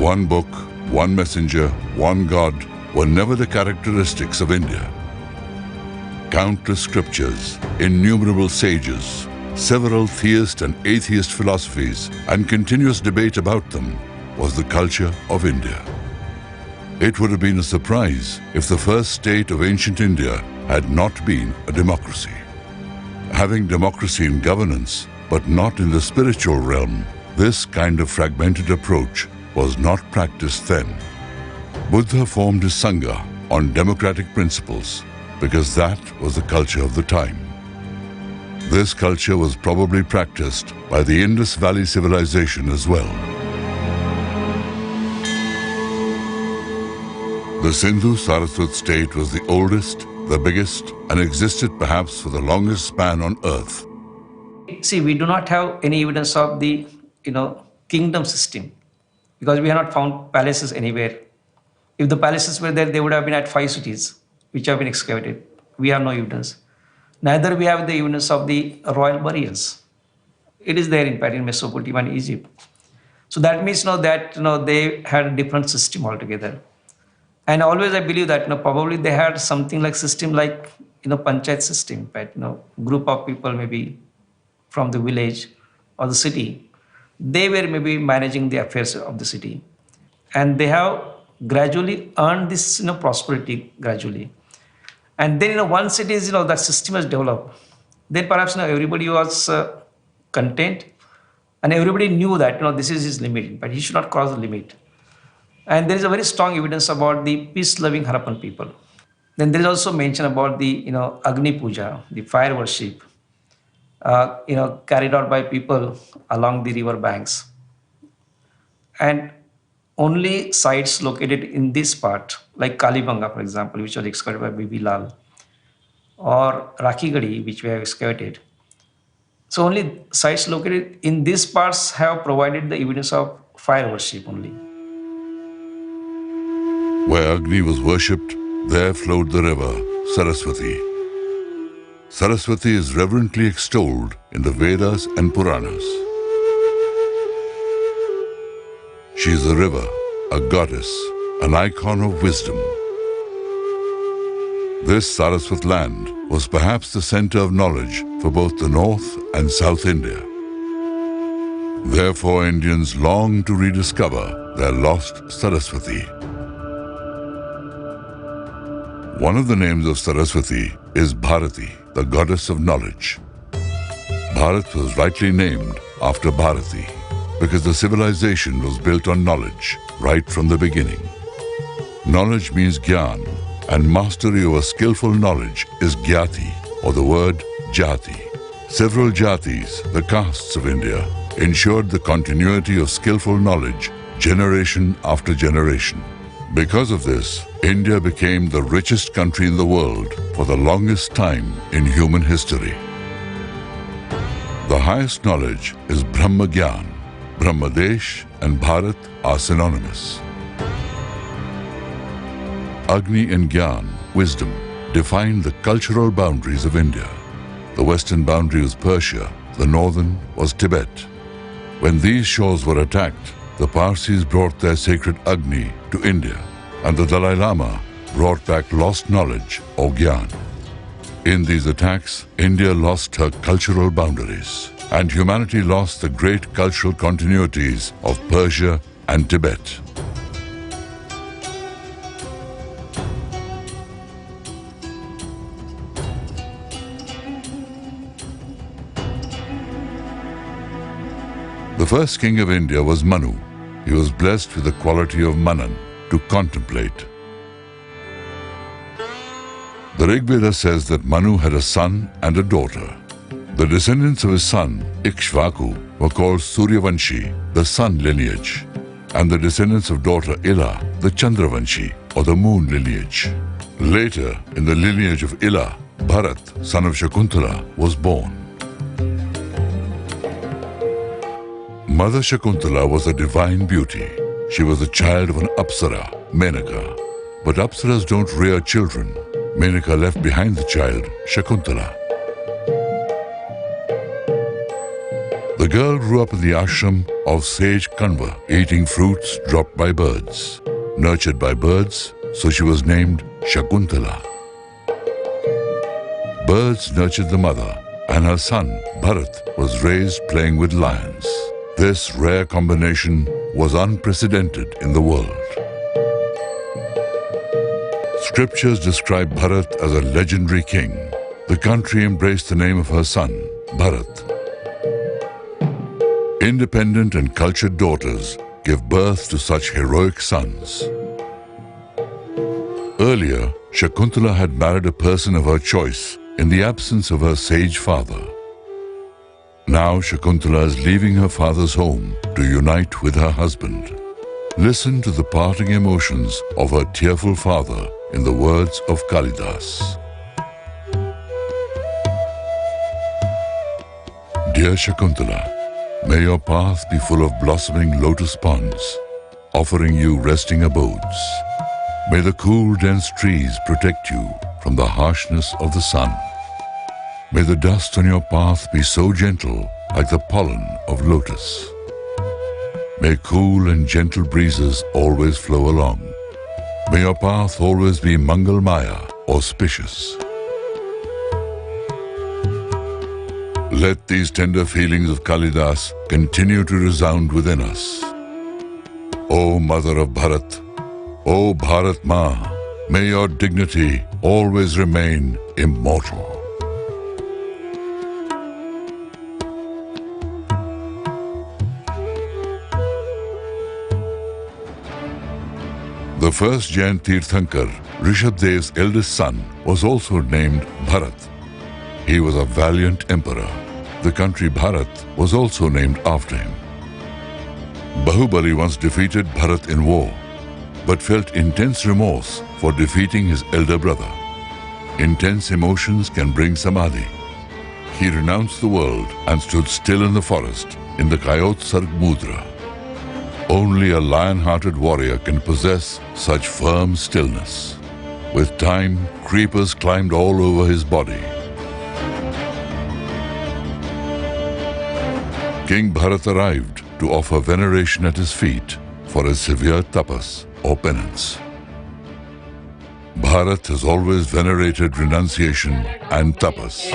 One book, one messenger, one God were never the characteristics of India. Countless scriptures, innumerable sages, several theist and atheist philosophies, and continuous debate about them was the culture of India. It would have been a surprise if the first state of ancient India had not been a democracy. Having democracy in governance, but not in the spiritual realm, this kind of fragmented approach was not practiced then. Buddha formed his Sangha on democratic principles because that was the culture of the time. This culture was probably practiced by the Indus Valley Civilization as well. The Sindhu-Saraswat state was the oldest, the biggest, and existed perhaps for the longest span on earth. See, we do not have any evidence of the, kingdom system because we have not found palaces anywhere. If the palaces were there, they would have been at 5 cities which have been excavated. We have no evidence. Neither we have the evidence of the royal burials. It is there in fact in Mesopotamia and Egypt. So that means they had a different system altogether. And always I believe that probably they had something like system like panchayat system, right? Group of people maybe from the village or the city, they were maybe managing the affairs of the city, and they have gradually earned this prosperity gradually. And then once city is that system has developed, then perhaps everybody was content, and everybody knew that this is his limit, but he should not cross the limit. And there is a very strong evidence about the peace-loving Harappan people. Then there is also mention about the Agni Puja, the fire worship, carried out by people along the river banks. And only sites located in this part, like Kalibanga, for example, which was excavated by Bibi Lal, or Rakhigadi, which we have excavated. So only sites located in these parts have provided the evidence of fire worship only. Where Agni was worshipped, there flowed the river Saraswati. Saraswati is reverently extolled in the Vedas and Puranas. She is a river, a goddess, an icon of wisdom. This Saraswat land was perhaps the center of knowledge for both the North and South India. Therefore, Indians long to rediscover their lost Saraswati. One of the names of Saraswati is Bharati, the goddess of knowledge. Bharat was rightly named after Bharati because the civilization was built on knowledge right from the beginning. Knowledge means Gyan, and mastery over skillful knowledge is Gyati, or the word Jati. Several Jatis, the castes of India, ensured the continuity of skillful knowledge generation after generation. Because of this, India became the richest country in the world for the longest time in human history. The highest knowledge is Brahma Gyan. Brahmadesh and Bharat are synonymous. Agni and Gyan, wisdom, defined the cultural boundaries of India. The western boundary was Persia, the northern was Tibet. When these shores were attacked, the Parsis brought their sacred Agni to India, and the Dalai Lama brought back lost knowledge or Gyan. In these attacks, India lost her cultural boundaries, and humanity lost the great cultural continuities of Persia and Tibet. The first king of India was Manu. He was blessed with the quality of Manan, to contemplate. The Rig Veda says that Manu had a son and a daughter. The descendants of his son, Ikshvaku, were called Suryavanshi, the sun lineage, and the descendants of daughter Ila, the Chandravanshi, or the moon lineage. Later, in the lineage of Ila, Bharat, son of Shakuntala, was born. Mother Shakuntala was a divine beauty. She was the child of an Apsara, Menaka. But Apsaras don't rear children. Menaka left behind the child, Shakuntala. The The girl grew up in the ashram of sage Kanva, eating fruits dropped by birds. Nurtured by birds, so she was named Shakuntala. Birds nurtured the mother, and her son, Bharat, was raised playing with lions. This rare combination was unprecedented in the world. Scriptures describe Bharat as a legendary king. The country embraced the name of her son, Bharat. Independent and cultured daughters give birth to such heroic sons. Earlier, Shakuntala had married a person of her choice in the absence of her sage father. Now Shakuntala is leaving her father's home to unite with her husband. Listen to the parting emotions of her tearful father in the words of Kalidas. Dear Shakuntala, may your path be full of blossoming lotus ponds, offering you resting abodes. May the cool, dense trees protect you from the harshness of the sun. May the dust on your path be so gentle like the pollen of lotus. May cool and gentle breezes always flow along. May your path always be Mangalmaya, auspicious. Let these tender feelings of Kalidas continue to resound within us. O Mother of Bharat, O Bharat Ma, may your dignity always remain immortal. The first Jain Tirthankar, Rishabhdev's eldest son, was also named Bharat. He was a valiant emperor. The country Bharat was also named after him. Bahubali once defeated Bharat in war, but felt intense remorse for defeating his elder brother. Intense emotions can bring samadhi. He renounced the world and stood still in the forest in the Kayotsarg Mudra. Only a lion-hearted warrior can possess such firm stillness. With time, creepers climbed all over his body. King Bharat arrived to offer veneration at his feet for his severe tapas or penance. Bharat has always venerated renunciation and tapas.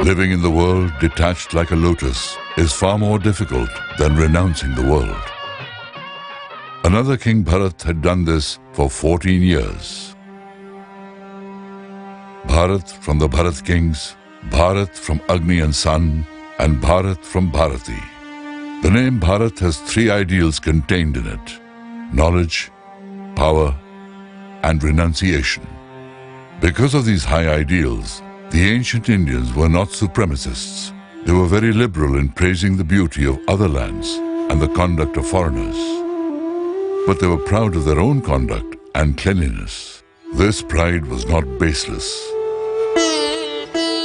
Living in the world detached like a lotus is far more difficult than renouncing the world. Another King Bharat had done this for 14 years. Bharat from the Bharat kings, Bharat from Agni and Sun, and Bharat from Bharati. The name Bharat has three ideals contained in it: knowledge, power, and renunciation. Because of these high ideals, the ancient Indians were not supremacists. They were very liberal in praising the beauty of other lands and the conduct of foreigners. But they were proud of their own conduct and cleanliness. This pride was not baseless.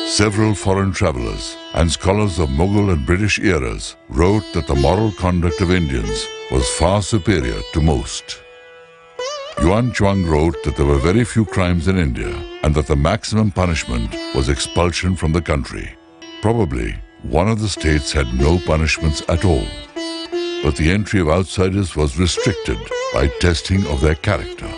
Several foreign travelers and scholars of Mughal and British eras wrote that the moral conduct of Indians was far superior to most. Yuan Chuang wrote that there were very few crimes in India and that the maximum punishment was expulsion from the country. Probably one of the states had no punishments at all, but the entry of outsiders was restricted by testing of their character.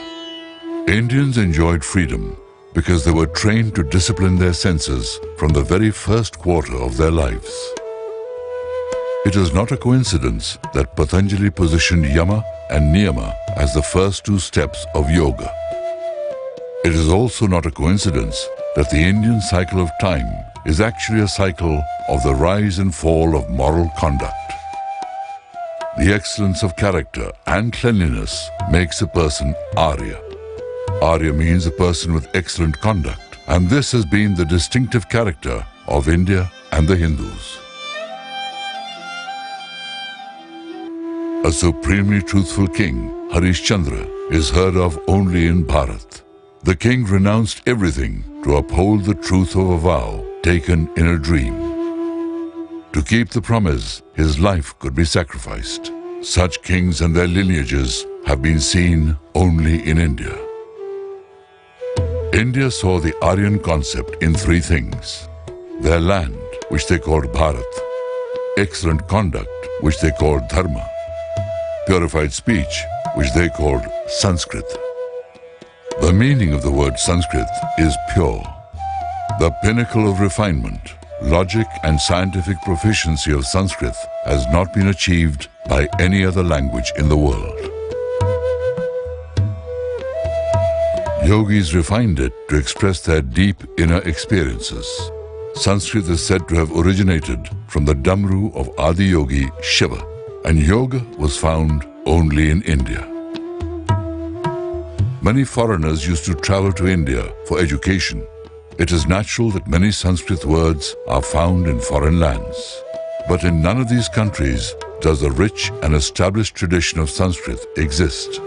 Indians enjoyed freedom because they were trained to discipline their senses from the very first quarter of their lives. It is not a coincidence that Patanjali positioned Yama and Niyama as the first two steps of yoga. It is also not a coincidence that the Indian cycle of time is actually a cycle of the rise and fall of moral conduct. The excellence of character and cleanliness makes a person Arya. Arya means a person with excellent conduct, and this has been the distinctive character of India and the Hindus. A supremely truthful king, Harishchandra, is heard of only in Bharat. The king renounced everything to uphold the truth of a vow taken in a dream. To keep the promise, his life could be sacrificed. Such kings and their lineages have been seen only in India. India saw the Aryan concept in three things: their land, which they called Bharat; excellent conduct, which they called Dharma; purified speech, which they called Sanskrit. The meaning of the word Sanskrit is pure. The pinnacle of refinement, logic and scientific proficiency of Sanskrit has not been achieved by any other language in the world. Yogis refined it to express their deep inner experiences. Sanskrit is said to have originated from the Damru of Adi Yogi Shiva, and yoga was found only in India. Many foreigners used to travel to India for education. It is natural that many Sanskrit words are found in foreign lands. But in none of these countries does a rich and established tradition of Sanskrit exist.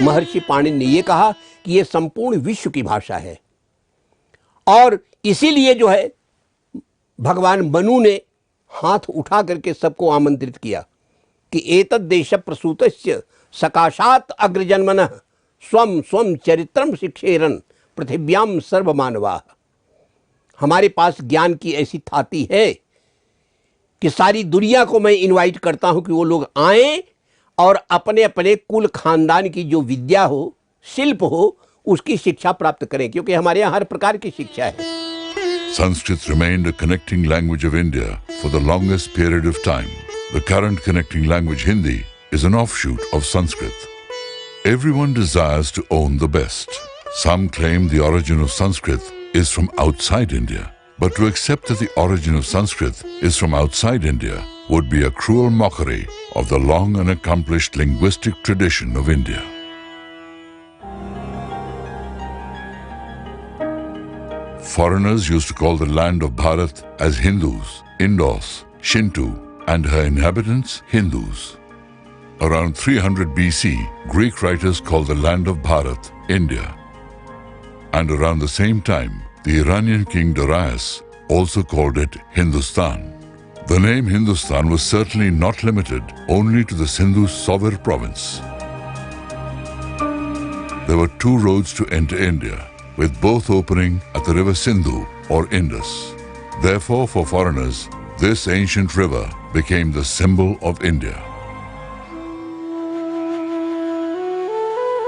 महर्षि पाणिनि ने ये कहा कि ये संपूर्ण विश्व की भाषा है, और इसीलिए जो है भगवान मनु ने हाथ उठा करके सबको आमंत्रित किया कि एतद् देश प्रसूतस्य सकाशात अग्रजन्मनः स्वम स्वम चरित्रम शिक्षेरन पृथिव्याम सर्वमानवाः। हमारे पास ज्ञान की ऐसी थाती है कि सारी दुनिया को मैं इनवाइट करता हूं कि वो लोग आएं और अपने अपने कुल खानदान की जो विद्या हो, शिल्प हो, उसकी शिक्षा प्राप्त करें, क्योंकि हमारे यहाँ हर प्रकार की शिक्षा है। Sanskrit remained a connecting language of India for the longest period of time. The current connecting language, Hindi, is an offshoot of Sanskrit. Everyone desires to own the best. Some claim the origin of Sanskrit is from outside India. But to accept that the origin of Sanskrit is from outside India would be a cruel mockery of the long and accomplished linguistic tradition of India. Foreigners used to call the land of Bharat as Hindus, Indus, Shinto, and her inhabitants Hindus. Around 300 BC, Greek writers called the land of Bharat India. And around the same time, the Iranian king Darius also called it Hindustan. The name Hindustan was certainly not limited only to the Sindhu Sover province. There were two roads to enter India, with both opening at the river Sindhu or Indus. Therefore, for foreigners, this ancient river became the symbol of India.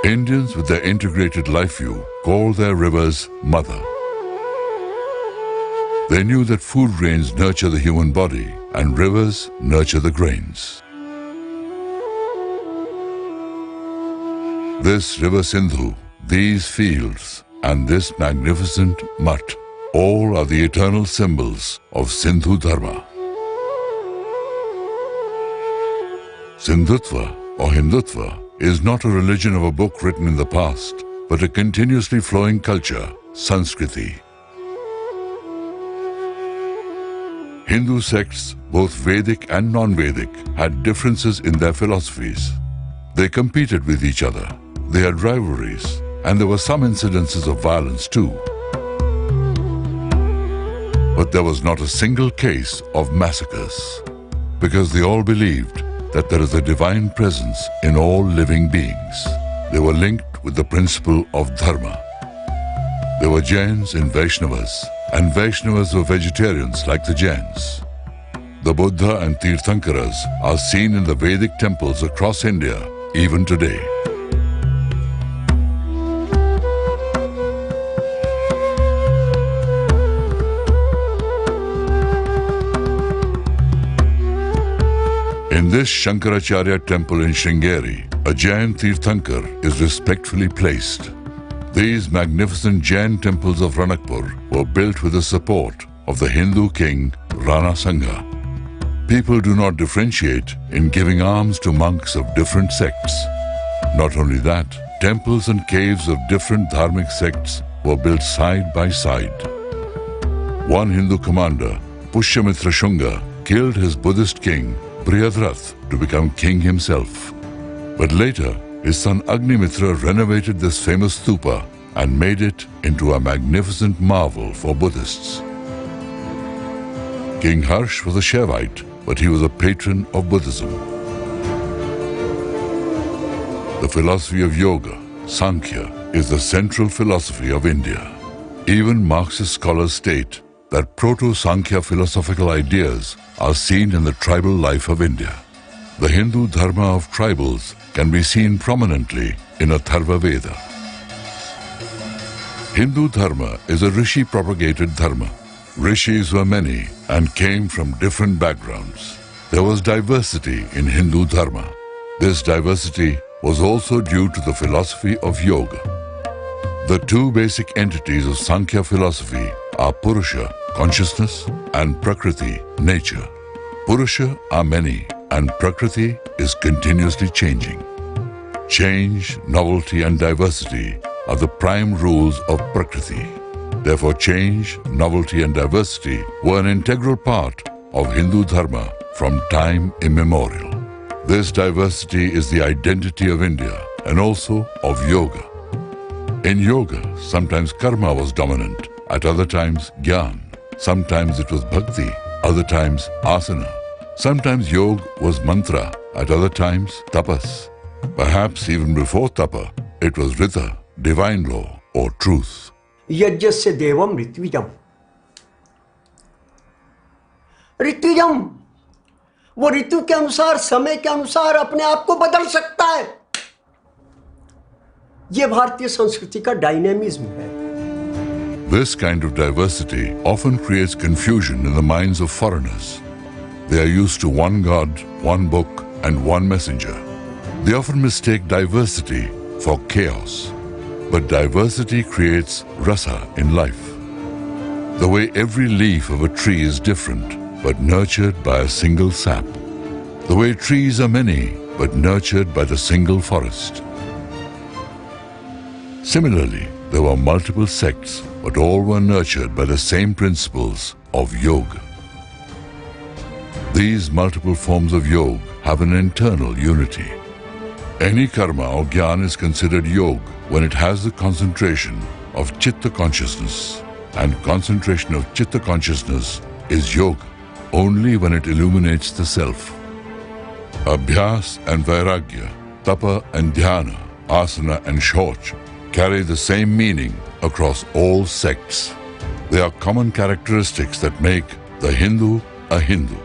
Indians, with their integrated life view, call their rivers Mother. They knew that food grains nurture the human body and rivers nurture the grains. This river Sindhu, these fields, and this magnificent mutt, all are the eternal symbols of Sindhu Dharma. Hindutva or Hindutva is not a religion of a book written in the past, but a continuously flowing culture, Sanskriti. Hindu sects, both Vedic and non-Vedic, had differences in their philosophies. They competed with each other. They had rivalries, and there were some incidences of violence too. But there was not a single case of massacres, because they all believed that there is a divine presence in all living beings. They were linked with the principle of dharma. There were Jains and Vaishnavas, and Vaishnavas were vegetarians like the Jains. The Buddha and Tirthankaras are seen in the Vedic temples across India even today. In this Shankaracharya temple in Sringeri, a Jain Tirthankar is respectfully placed. These magnificent Jain temples of Ranakpur were built with the support of the Hindu king Rana Sangha. People do not differentiate in giving alms to monks of different sects. Not only that, temples and caves of different dharmic sects were built side by side. One Hindu commander, Pushyamitra Shunga, killed his Buddhist king Brihadratha to become king himself. But later, his son Agnimitra renovated this famous stupa and made it into a magnificent marvel for Buddhists. King Harsh was a Shaivite, but he was a patron of Buddhism. The philosophy of yoga, Sankhya, is the central philosophy of India. Even Marxist scholars state that proto-Sankhya philosophical ideas are seen in the tribal life of India. The Hindu dharma of tribals can be seen prominently in Atharva Veda. Hindu dharma is a rishi-propagated dharma. Rishis were many and came from different backgrounds. There was diversity in Hindu dharma. This diversity was also due to the philosophy of yoga. The two basic entities of Sankhya philosophy are Purusha, consciousness, and Prakriti, nature. Purusha are many and Prakriti is continuously changing. Change, novelty, and diversity are the prime rules of Prakriti. Therefore, change, novelty, and diversity were an integral part of Hindu dharma from time immemorial. This diversity is the identity of India and also of yoga. In yoga, sometimes karma was dominant, at other times jnana. Sometimes it was bhakti, other times asana. Sometimes yoga was mantra, at other times tapas. Perhaps even before tapa, it was rita, divine law or truth. यज्ञस्य देवम ऋत्विजम. ऋत्विजम वो ऋतु के अनुसार, समय के अनुसार अपने आप को बदल सकता है. ये भारतीय संस्कृति का डायनेमिज्म है. This kind of diversity often creates confusion in the minds of foreigners. They are used to one God, one book, and one messenger. They often mistake diversity for chaos. But diversity creates rasa in life. The way every leaf of a tree is different, but nurtured by a single sap. The way trees are many, but nurtured by the single forest. Similarly, there were multiple sects, but all were nurtured by the same principles of yoga. These multiple forms of yoga have an internal unity. Any karma or jnana is considered yoga when it has the concentration of chitta consciousness, and concentration of chitta consciousness is yoga only when it illuminates the self. Abhyas and vairagya, tapa and dhyana, asana and shauch carry the same meaning across all sects. They are common characteristics that make the Hindu a Hindu.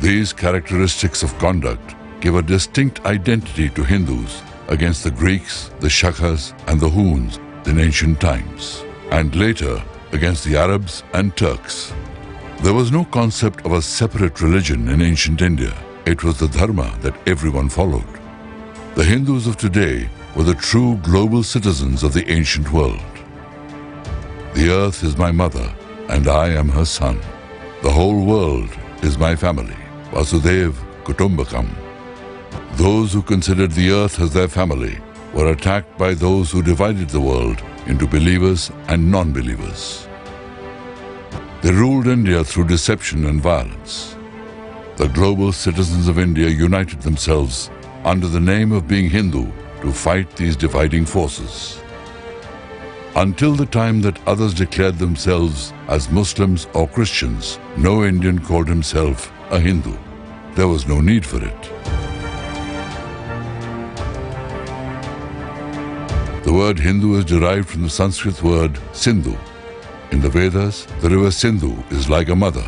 These characteristics of conduct give a distinct identity to Hindus against the Greeks, the Shakas, and the Huns in ancient times, and later against the Arabs and Turks. There was no concept of a separate religion in ancient India. It was the dharma that everyone followed. The Hindus of today were the true global citizens of the ancient world. The earth is my mother, and I am her son. The whole world is my family. Vasudev Kutumbakam. Those who considered the earth as their family were attacked by those who divided the world into believers and non-believers. They ruled India through deception and violence. The global citizens of India united themselves under the name of being Hindu to fight these dividing forces. Until the time that others declared themselves as Muslims or Christians, no Indian called himself a Hindu. There was no need for it. The word Hindu is derived from the Sanskrit word Sindhu. In the Vedas, the river Sindhu is like a mother.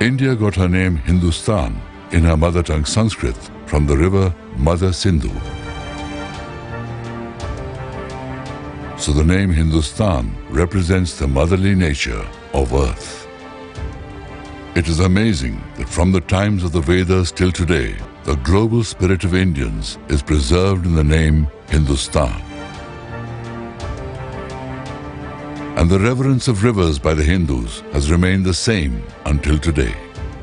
India got her name Hindustan in her mother tongue Sanskrit from the river Mother Sindhu. So the name Hindustan represents the motherly nature of earth. It is amazing that from the times of the Vedas till today, the global spirit of Indians is preserved in the name Hindustan. And the reverence of rivers by the Hindus has remained the same until today.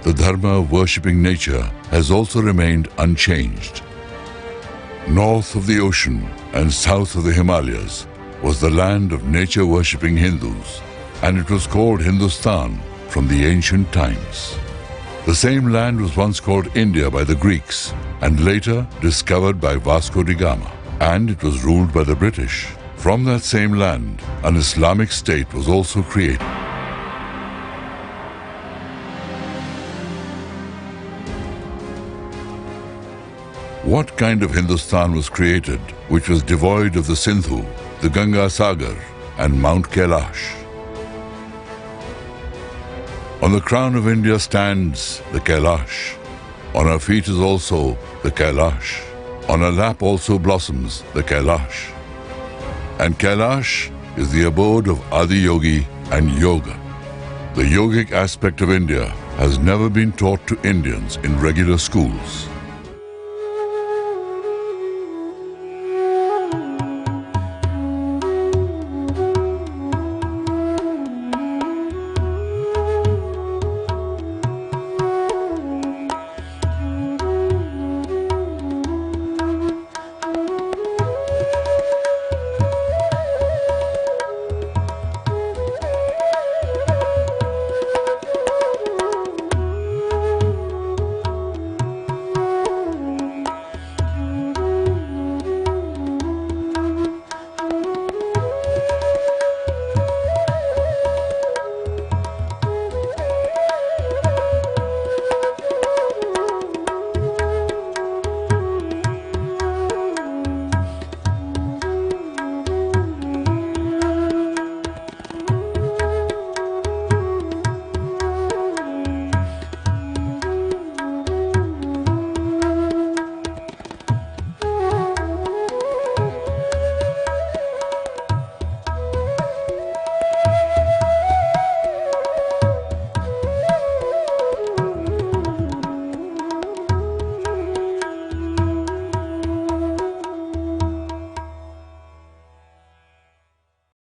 The dharma of worshipping nature has also remained unchanged. North of the ocean and south of the Himalayas was the land of nature-worshipping Hindus, and it was called Hindustan from the ancient times. The same land was once called India by the Greeks, and later discovered by Vasco da Gama, and it was ruled by the British. From that same land, an Islamic state was also created. What kind of Hindustan was created which was devoid of the Sindhu, the Ganga Sagar, and Mount Kailash? On the crown of India stands the Kailash. On her feet is also the Kailash. On her lap also blossoms the Kailash. And Kailash is the abode of Adi Yogi and Yoga. The yogic aspect of India has never been taught to Indians in regular schools.